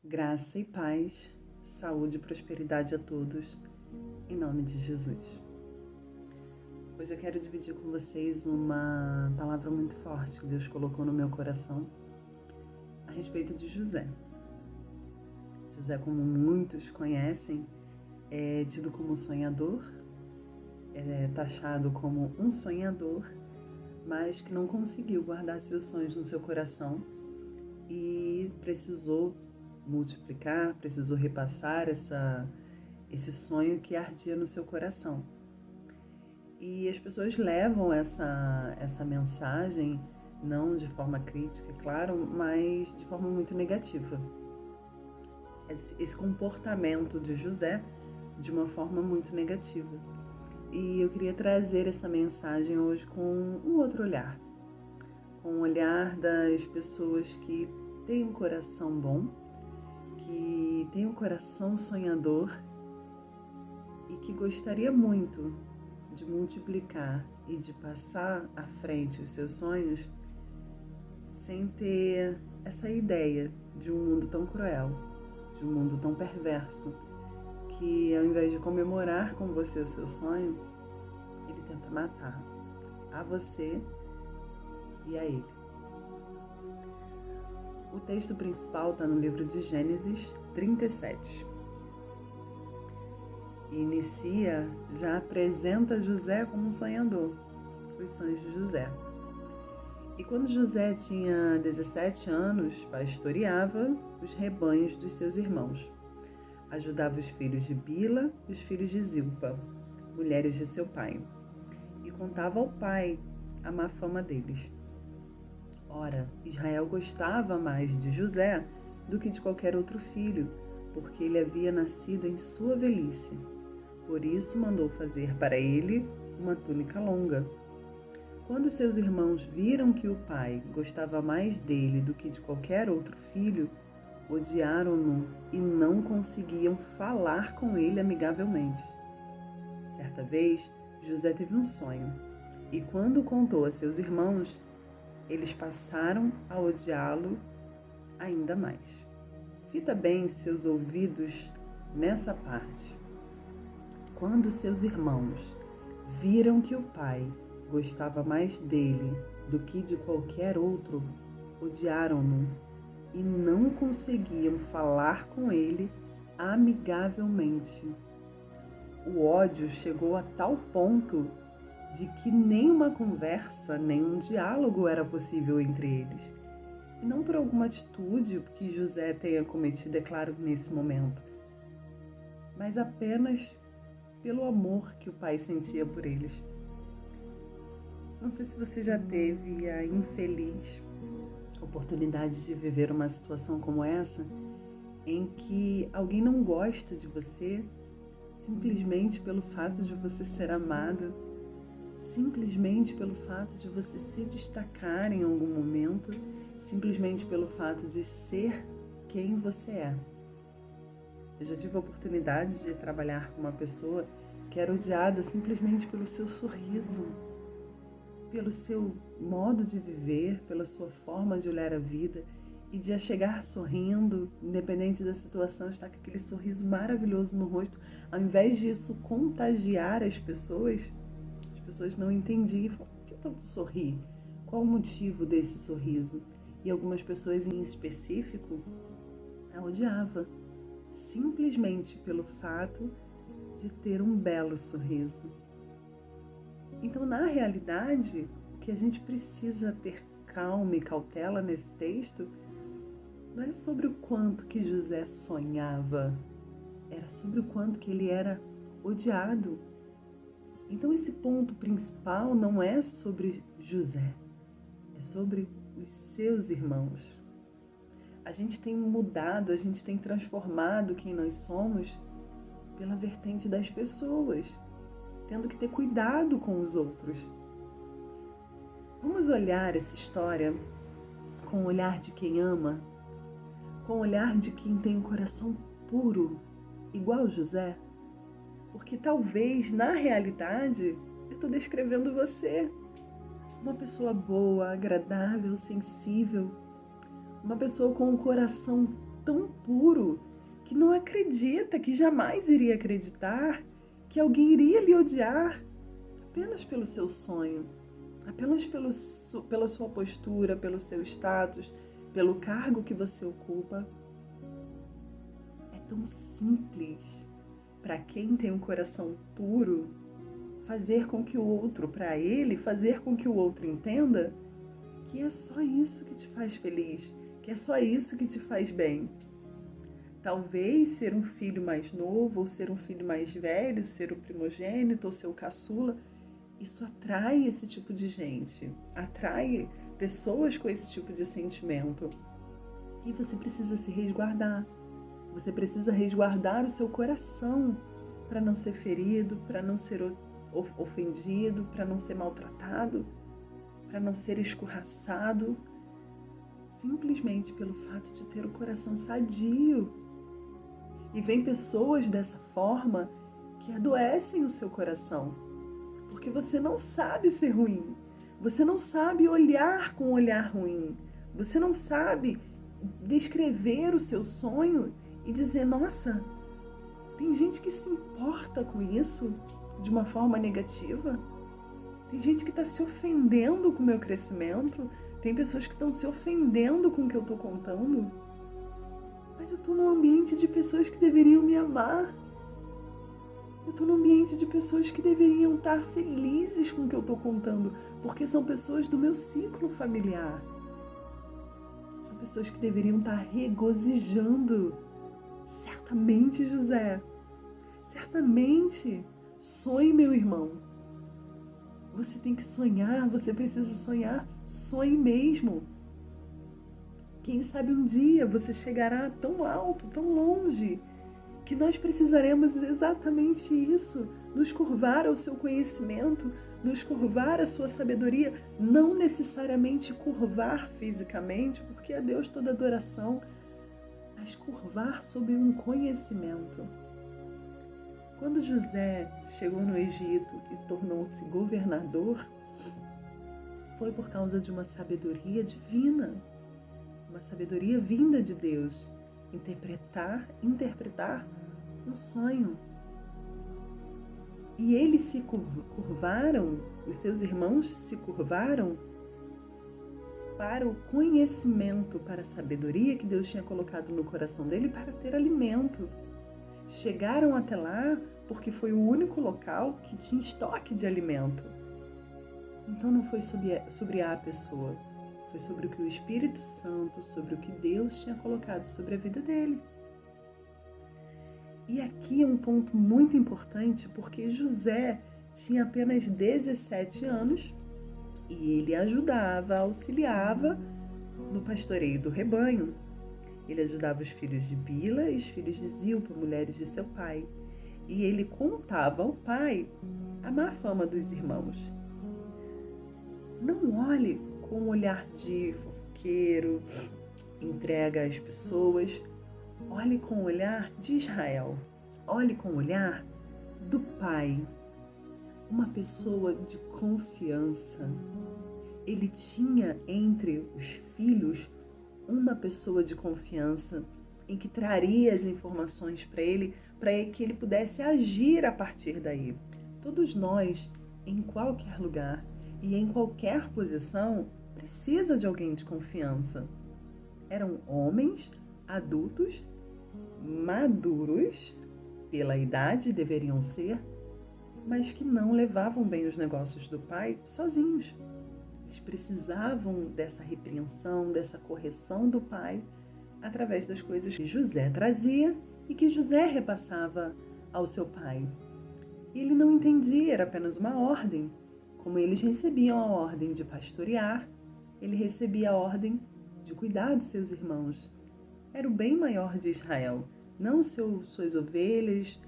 Graça e paz, saúde e prosperidade a todos, em nome de Jesus. Hoje eu quero dividir com vocês uma palavra muito forte que Deus colocou no meu coração a respeito de José. José, como muitos conhecem, é tido como sonhador, é taxado como um sonhador, mas que não conseguiu guardar seus sonhos no seu coração e precisou multiplicar, precisou repassar esse sonho que ardia no seu coração. E as pessoas levam essa mensagem, não de forma crítica, claro, mas de forma muito negativa. Esse comportamento de José de uma forma muito negativa. E eu queria trazer essa mensagem hoje com um outro olhar, com o olhar das pessoas que têm um coração bom, que têm um coração sonhador e que gostaria muito de multiplicar e de passar à frente os seus sonhos sem ter essa ideia de um mundo tão cruel, de um mundo tão perverso, que ao invés de comemorar com você o seu sonho, ele tenta matar a você e a ele. O texto principal está no livro de Gênesis 37. E inicia, já apresenta José como um sonhador, os sonhos de José. E quando José tinha 17 anos, pastoreava os rebanhos dos seus irmãos. Ajudava os filhos de Bila e os filhos de Zilpa, mulheres de seu pai, e contava ao pai a má fama deles. Ora, Israel gostava mais de José do que de qualquer outro filho, porque ele havia nascido em sua velhice. Por isso mandou fazer para ele uma túnica longa. Quando seus irmãos viram que o pai gostava mais dele do que de qualquer outro filho, odiaram-no e não conseguiam falar com ele amigavelmente. Certa vez, José teve um sonho, e quando o contou a seus irmãos, eles passaram a odiá-lo ainda mais. Fita bem seus ouvidos nessa parte. Quando seus irmãos viram que o pai gostava mais dele do que de qualquer outro, odiaram-no e não conseguiam falar com ele amigavelmente. O ódio chegou a tal ponto de que nem uma conversa, nem um diálogo era possível entre eles. E não por alguma atitude que José tenha cometido, é claro, nesse momento, mas apenas pelo amor que o pai sentia por eles. Não sei se você já teve a infeliz oportunidade de viver uma situação como essa, em que alguém não gosta de você simplesmente pelo fato de você ser amado, simplesmente pelo fato de você se destacar em algum momento, simplesmente pelo fato de ser quem você é. Eu já tive a oportunidade de trabalhar com uma pessoa que era odiada simplesmente pelo seu sorriso, pelo seu modo de viver, pela sua forma de olhar a vida e de chegar sorrindo, independente da situação, estar com aquele sorriso maravilhoso no rosto. Ao invés disso contagiar as pessoas não entendiam, por que tanto sorrir? Qual o motivo desse sorriso? E algumas pessoas em específico a odiava, simplesmente pelo fato de ter um belo sorriso. Então, na realidade, o que a gente precisa ter calma e cautela nesse texto não é sobre o quanto que José sonhava, era sobre o quanto que ele era odiado. Então, esse ponto principal não é sobre José, é sobre os seus irmãos. A gente tem mudado, a gente tem transformado quem nós somos pela vertente das pessoas, tendo que ter cuidado com os outros. Vamos olhar essa história com o olhar de quem ama, com o olhar de quem tem um coração puro, igual José? Porque talvez, na realidade, eu estou descrevendo você. Uma pessoa boa, agradável, sensível. Uma pessoa com um coração tão puro que não acredita, que jamais iria acreditar que alguém iria lhe odiar apenas pelo seu sonho, apenas pela sua postura, pelo seu status, pelo cargo que você ocupa. É tão simples para quem tem um coração puro fazer com que o outro, para ele, fazer com que o outro entenda que é só isso que te faz feliz, que é só isso que te faz bem. Talvez ser um filho mais novo, ou ser um filho mais velho, ser o primogênito, ou ser o caçula, isso atrai esse tipo de gente, atrai pessoas com esse tipo de sentimento. E você precisa se resguardar, você precisa resguardar o seu coração para não ser ferido, para não ser ofendido, para não ser maltratado, para não ser escorraçado, simplesmente pelo fato de ter o coração sadio. E vem pessoas dessa forma que adoecem o seu coração, porque você não sabe ser ruim, você não sabe olhar com um olhar ruim, você não sabe descrever o seu sonho e dizer, nossa, tem gente que se importa com isso de uma forma negativa, tem gente que está se ofendendo com o meu crescimento, tem pessoas que estão se ofendendo com o que eu estou contando, mas eu estou num ambiente de pessoas que deveriam me amar. Eu estou num ambiente de pessoas que deveriam estar felizes com o que eu estou contando, porque são pessoas do meu ciclo familiar. São pessoas que deveriam estar regozijando. Certamente, José. Certamente. Sonhe, meu irmão. Você tem que sonhar, você precisa sonhar. Sonhe mesmo. Quem sabe um dia você chegará tão alto, tão longe, que nós precisaremos exatamente isso, nos curvar ao seu conhecimento, nos curvar à sua sabedoria, não necessariamente curvar fisicamente, porque a Deus toda adoração, mas curvar sob um conhecimento. Quando José chegou no Egito e tornou-se governador, foi por causa de uma sabedoria divina, uma sabedoria vinda de Deus. Interpretar um sonho. E eles se curvaram, os seus irmãos se curvaram para o conhecimento, para a sabedoria que Deus tinha colocado no coração dele para ter alimento. Chegaram até lá porque foi o único local que tinha estoque de alimento. Então não foi sobre a pessoa, foi sobre o que o Espírito Santo, sobre o que Deus tinha colocado sobre a vida dele. E aqui é um ponto muito importante, porque José tinha apenas 17 anos e ele ajudava, auxiliava no pastoreio do rebanho. Ele ajudava os filhos de Bila e os filhos de Zilpa, mulheres de seu pai. E ele contava ao pai a má fama dos irmãos. Não olhe com um olhar de fofoqueiro, entrega às pessoas. Olhe com o olhar de Israel. Olhe com o olhar do pai. Uma pessoa de confiança. Ele tinha entre os filhos uma pessoa de confiança em que traria as informações para que ele pudesse agir a partir daí. Todos nós, em qualquer lugar e em qualquer posição, precisa de alguém de confiança. Eram homens adultos, maduros, pela idade deveriam ser, mas que não levavam bem os negócios do pai sozinhos. Eles precisavam dessa repreensão, dessa correção do pai, através das coisas que José trazia e que José repassava ao seu pai. E ele não entendia, era apenas uma ordem. Como eles recebiam a ordem de pastorear, ele recebia a ordem de cuidar de seus irmãos. Era o bem maior de Israel, não suas ovelhas,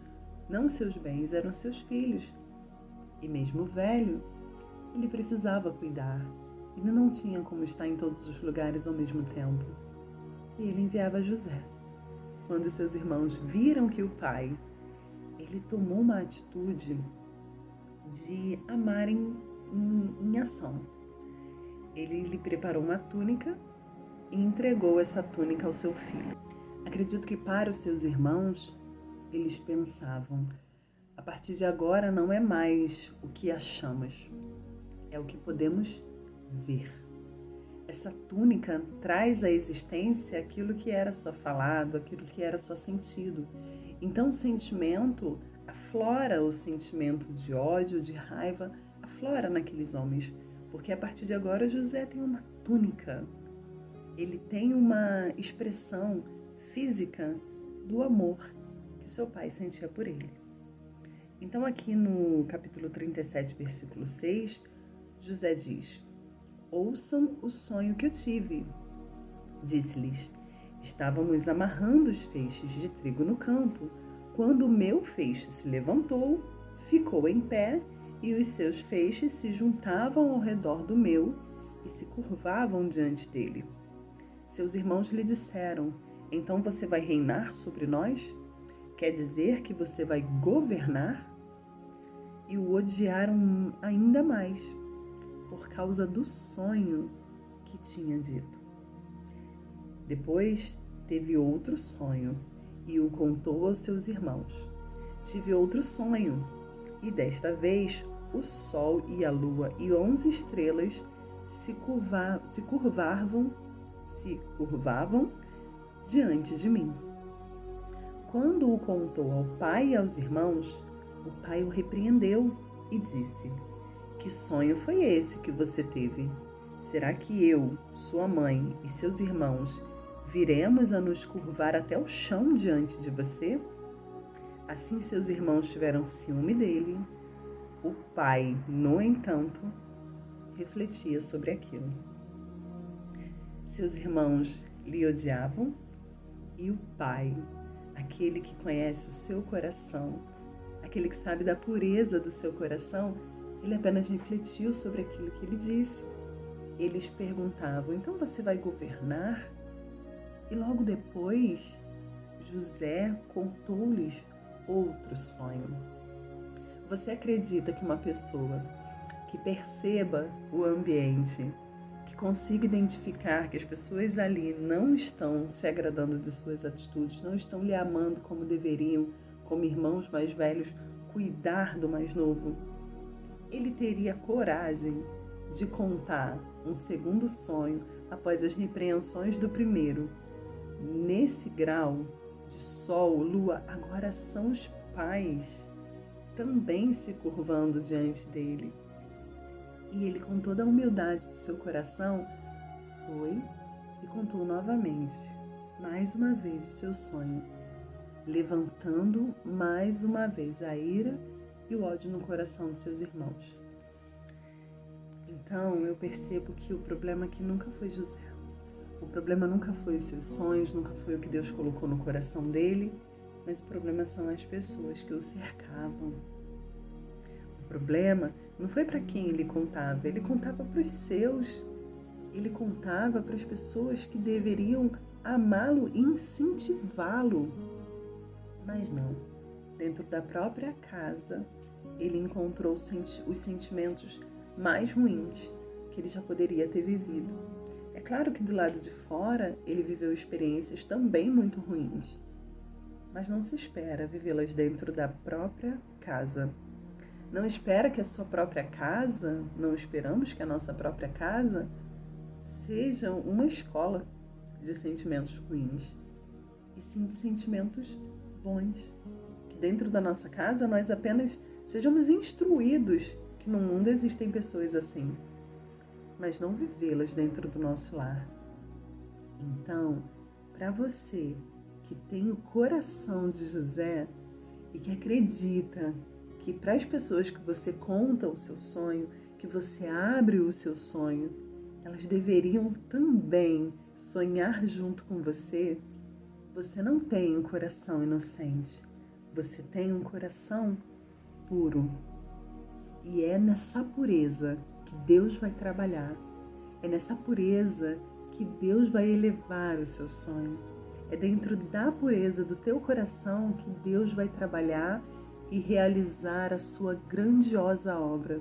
não seus bens, eram seus filhos. E mesmo velho, ele precisava cuidar. Ele não tinha como estar em todos os lugares ao mesmo tempo. E ele enviava José. Quando seus irmãos viram que o pai, ele tomou uma atitude de amarem em ação. Ele lhe preparou uma túnica e entregou essa túnica ao seu filho. acredito que para os seus irmãos, eles pensavam: a partir de agora não é mais o que achamos, é o que podemos ver. Essa túnica traz à existência aquilo que era só falado, aquilo que era só sentido. Então o sentimento aflora, o sentimento de ódio, de raiva, aflora naqueles homens. Porque a partir de agora José tem uma túnica. Ele tem uma expressão física do amor que seu pai sentia por ele. Então aqui no capítulo 37, versículo 6, José diz: ouçam o sonho que eu tive. Disse-lhes: estávamos amarrando os feixes de trigo no campo, quando o meu feixe se levantou, ficou em pé, e os seus feixes se juntavam ao redor do meu e se curvavam diante dele. Seus irmãos lhe disseram: então você vai reinar sobre nós? Quer dizer que você vai governar? E o odiaram ainda mais, por causa do sonho que tinha dito. Depois teve outro sonho e o contou aos seus irmãos. Tive outro sonho, e desta vez o sol e a lua e 11 estrelas se curvavam diante de mim. Quando o contou ao pai e aos irmãos, o pai o repreendeu e disse: que sonho foi esse que você teve? Será que eu, sua mãe e seus irmãos viremos a nos curvar até o chão diante de você? Assim seus irmãos tiveram ciúme dele. O pai, no entanto, refletia sobre aquilo. Seus irmãos lhe odiavam e o pai, aquele que conhece o seu coração, aquele que sabe da pureza do seu coração, ele apenas refletiu sobre aquilo que ele disse. Eles perguntavam: então você vai governar? E logo depois, José contou-lhes outro sonho. Você acredita que uma pessoa que perceba o ambiente, que consiga identificar que as pessoas ali não estão se agradando de suas atitudes, não estão lhe amando como deveriam, como irmãos mais velhos, cuidar do mais novo, ele teria coragem de contar um segundo sonho após as repreensões do primeiro? Nesse grau de sol, lua, agora são os pais também se curvando diante dele. E ele, com toda a humildade de seu coração, foi e contou novamente, mais uma vez, o seu sonho, levantando mais uma vez a ira e o ódio no coração de seus irmãos. Então eu percebo que o problema aqui nunca foi José. O problema nunca foi os seus sonhos, nunca foi o que Deus colocou no coração dele, mas o problema são as pessoas que o cercavam. O problema não foi para quem ele contava para os seus. Ele contava para as pessoas que deveriam amá-lo e incentivá-lo. Mas não, dentro da própria casa, ele encontrou os sentimentos mais ruins que ele já poderia ter vivido. É claro que do lado de fora ele viveu experiências também muito ruins, mas não se espera vivê-las dentro da própria casa. Não espera que a sua própria casa, não esperamos que a nossa própria casa seja uma escola de sentimentos ruins, e sim de sentimentos bons. Que dentro da nossa casa nós apenas sejamos instruídos que no mundo existem pessoas assim, mas não vivê-las dentro do nosso lar. Então, para você que tem o coração de José e que acredita que para as pessoas que você conta o seu sonho, que você abre o seu sonho, elas deveriam também sonhar junto com você, você não tem um coração inocente, você tem um coração puro. E é nessa pureza que Deus vai trabalhar, é nessa pureza que Deus vai elevar o seu sonho. É dentro da pureza do teu coração que Deus vai trabalhar e realizar a sua grandiosa obra.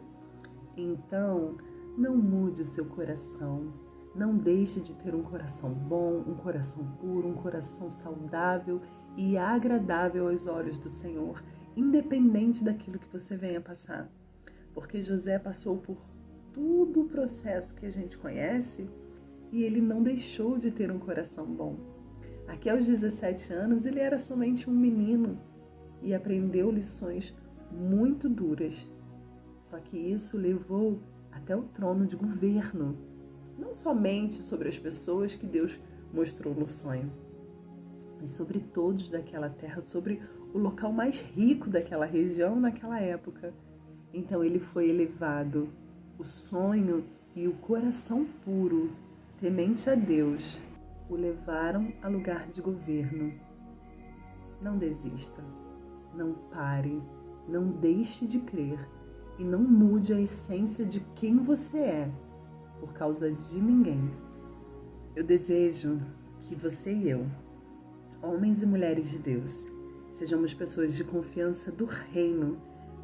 Então, não mude o seu coração, Não deixe de ter um coração bom, um coração puro, um coração saudável e agradável aos olhos do Senhor, independente daquilo que você venha passar. Porque José passou por todo o processo que a gente conhece e ele não deixou de ter um coração bom. Aqui aos 17 anos ele era somente um menino e aprendeu lições muito duras. Só que isso levou até o trono de governo, não somente sobre as pessoas que Deus mostrou no sonho, mas sobre todos daquela terra, sobre o local mais rico daquela região naquela época. Então ele foi elevado. O sonho e o coração puro, temente a Deus, o levaram a lugar de governo. Não desista, não pare, não deixe de crer e não mude a essência de quem você é por causa de ninguém. Eu desejo que você e eu, homens e mulheres de Deus, sejamos pessoas de confiança do reino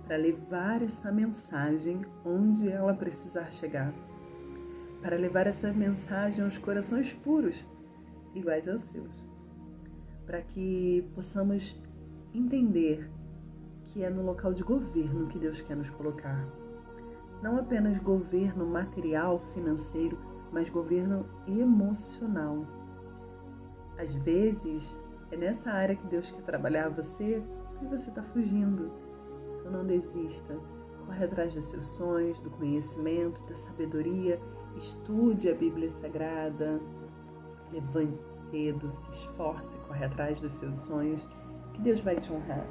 para levar essa mensagem onde ela precisar chegar, para levar essa mensagem aos corações puros, iguais aos seus, para que possamos entender que é no local de governo que Deus quer nos colocar. Não apenas governo material, financeiro, mas governo emocional. Às vezes, é nessa área que Deus quer trabalhar você e você está fugindo. Então não desista. Corre atrás dos seus sonhos, do conhecimento, da sabedoria. Estude a Bíblia Sagrada. Levante cedo, se esforce, corre atrás dos seus sonhos, que Deus vai te honrar.